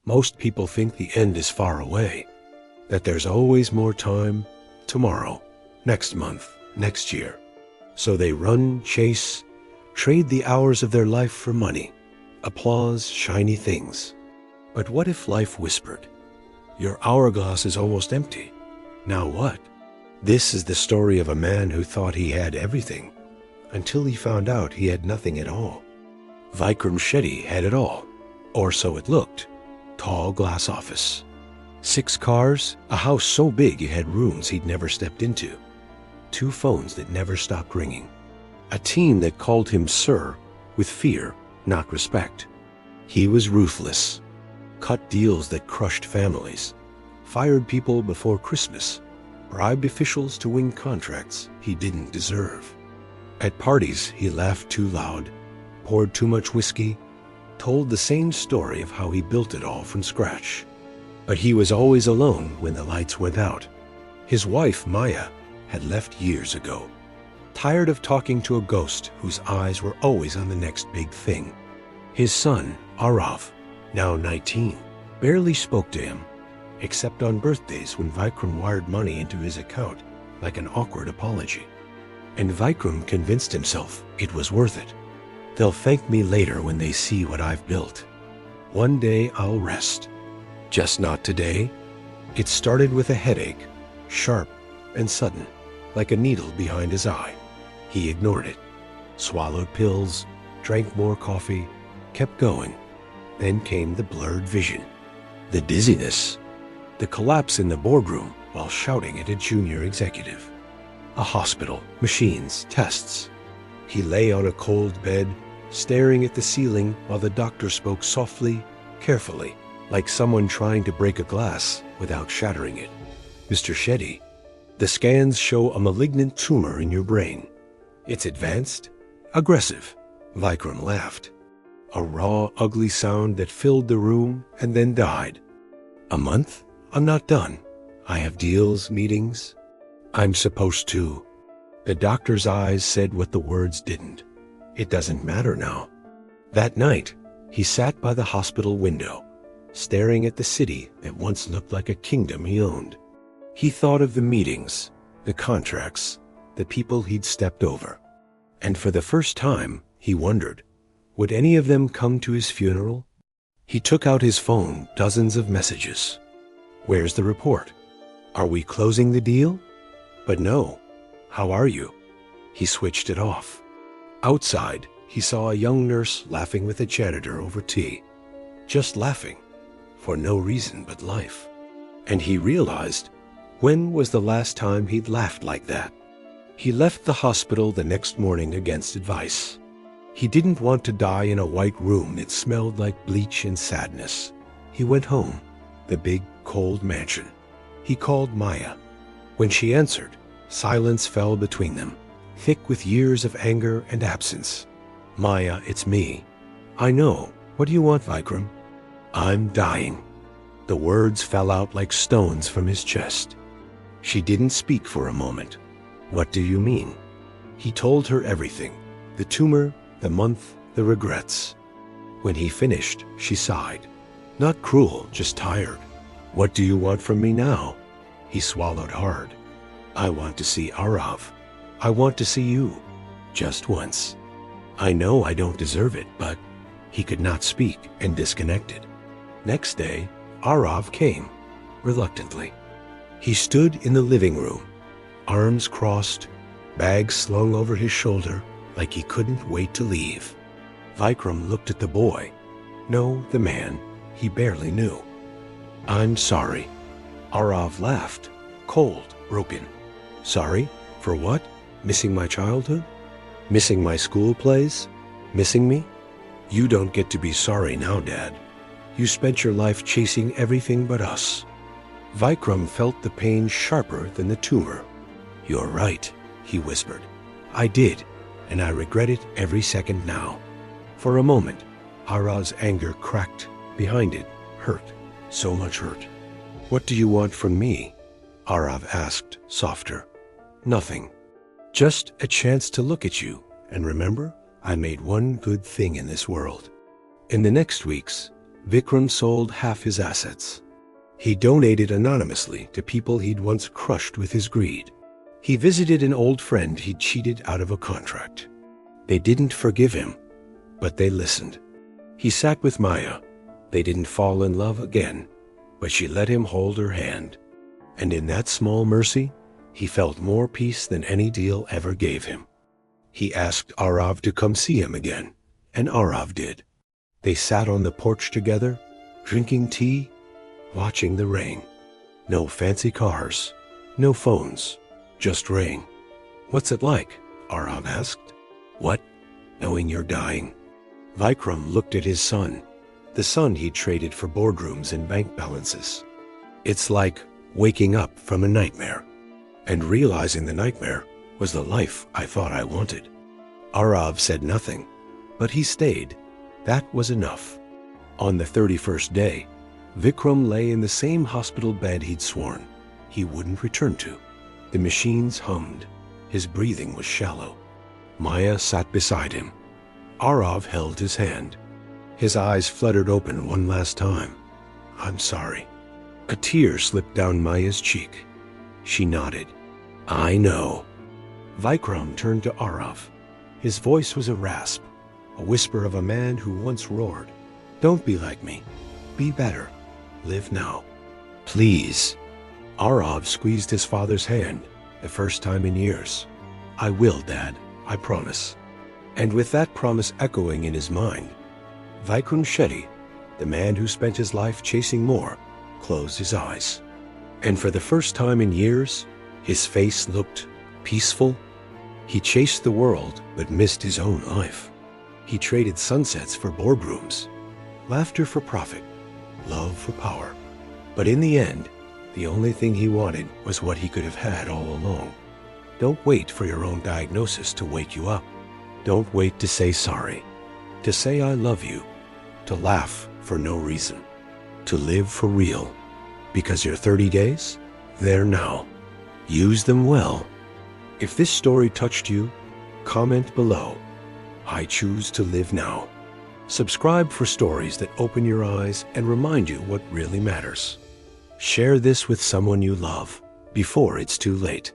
Most people think the end is far away, that there's always more time, tomorrow, next month, next year. So they run, chase, trade the hours of their life for money, applause, shiny things. But what if life whispered, "Your hourglass is almost empty. Now what?" This is the story of a man who thought he had everything, until he found out he had nothing at all. Vikram Shetty had it all, or so it looked. Tall glass office, 6 cars, a house so big it had rooms he'd never stepped into, 2 phones that never stopped ringing, a team that called him sir with fear, not respect. He was ruthless, cut deals that crushed families, fired people before Christmas, bribed officials to win contracts he didn't deserve. At parties, he laughed too loud, poured too much whiskey, told the same story of how he built it all from scratch. But he was always alone when the lights went out. His wife, Maya, had left years ago, tired of talking to a ghost whose eyes were always on the next big thing. His son, Arav, now 19, barely spoke to him, except on birthdays when Vikram wired money into his account like an awkward apology. And Vikram convinced himself it was worth it. They'll thank me later when they see what I've built. One day I'll rest. Just not today. It started with a headache, sharp and sudden, like a needle behind his eye. He ignored it, swallowed pills, drank more coffee, kept going. Then came the blurred vision, the dizziness, the collapse in the boardroom while shouting at a junior executive. A hospital, machines, tests. He lay on a cold bed, staring at the ceiling while the doctor spoke softly, carefully, like someone trying to break a glass without shattering it. "Mr. Shetty, the scans show a malignant tumor in your brain. It's advanced, aggressive." Vikram laughed. A raw, ugly sound that filled the room and then died. "A month? I'm not done. I have deals, meetings. I'm supposed to." The doctor's eyes said what the words didn't. It doesn't matter now. That night, he sat by the hospital window, staring at the city that once looked like a kingdom he owned. He thought of the meetings, the contracts, the people he'd stepped over. And for the first time, he wondered, would any of them come to his funeral? He took out his phone, dozens of messages. "Where's the report? Are we closing the deal?" But no. "How are you?" He switched it off. Outside, he saw a young nurse laughing with a janitor over tea. Just laughing, for no reason but life. And he realized, when was the last time he'd laughed like that? He left the hospital the next morning against advice. He didn't want to die in a white room that smelled like bleach and sadness. He went home, the big, cold mansion. He called Maya. When she answered, silence fell between them, thick with years of anger and absence. "Maya, it's me." "I know. What do you want, Vikram?" "I'm dying." The words fell out like stones from his chest. She didn't speak for a moment. "What do you mean?" He told her everything, the tumor, the month, the regrets. When he finished, she sighed. Not cruel, just tired. "What do you want from me now?" He swallowed hard. "I want to see Arav. I want to see you. Just once. I know I don't deserve it, but..." He could not speak and disconnected. Next day, Arav came, reluctantly. He stood in the living room, arms crossed, bag slung over his shoulder, like he couldn't wait to leave. Vikram looked at the boy. No, the man he barely knew. "I'm sorry." Arav laughed, cold, broken. "Sorry? For what? Missing my childhood? Missing my school plays? Missing me? You don't get to be sorry now, Dad. You spent your life chasing everything but us." Vikram felt the pain sharper than the tumor. "You're right," he whispered. "I did, and I regret it every second now." For a moment, Arav's anger cracked. Behind it, hurt. So much hurt. "What do you want from me?" Arav asked, softer. "Nothing. Just a chance to look at you and remember I made one good thing in this world." In the next weeks, Vikram sold half his assets. He donated anonymously to people he'd once crushed with his greed. He visited an old friend he'd cheated out of a contract. They didn't forgive him, but they listened. He sat with Maya. They didn't fall in love again, but she let him hold her hand. And in that small mercy, he felt more peace than any deal ever gave him. He asked Arav to come see him again, and Arav did. They sat on the porch together, drinking tea, watching the rain. No fancy cars, no phones, just rain. "What's it like?" Arav asked. "What? Knowing you're dying?" Vikram looked at his son, the son he'd traded for boardrooms and bank balances. "It's like waking up from a nightmare, and realizing the nightmare was the life I thought I wanted." Arav said nothing, but he stayed. That was enough. On the 31st day, Vikram lay in the same hospital bed he'd sworn he wouldn't return to. The machines hummed. His breathing was shallow. Maya sat beside him. Arav held his hand. His eyes fluttered open one last time. "I'm sorry." A tear slipped down Maya's cheek. She nodded. "I know." Vikram turned to Arav. His voice was a rasp, a whisper of a man who once roared. "Don't be like me. Be better. Live now. Please." Arav squeezed his father's hand, the first time in years. "I will, Dad. I promise." And with that promise echoing in his mind, Vikram Shetty, the man who spent his life chasing more, closed his eyes. And for the first time in years, his face looked peaceful. He chased the world, but missed his own life. He traded sunsets for boardrooms, laughter for profit, love for power. But in the end, the only thing he wanted was what he could have had all along. Don't wait for your own diagnosis to wake you up. Don't wait to say sorry, to say I love you, to laugh for no reason, to live for real. Because your 30 days, they're now. Use them well. If this story touched you, comment below. I choose to live now. Subscribe for stories that open your eyes and remind you what really matters. Share this with someone you love before it's too late.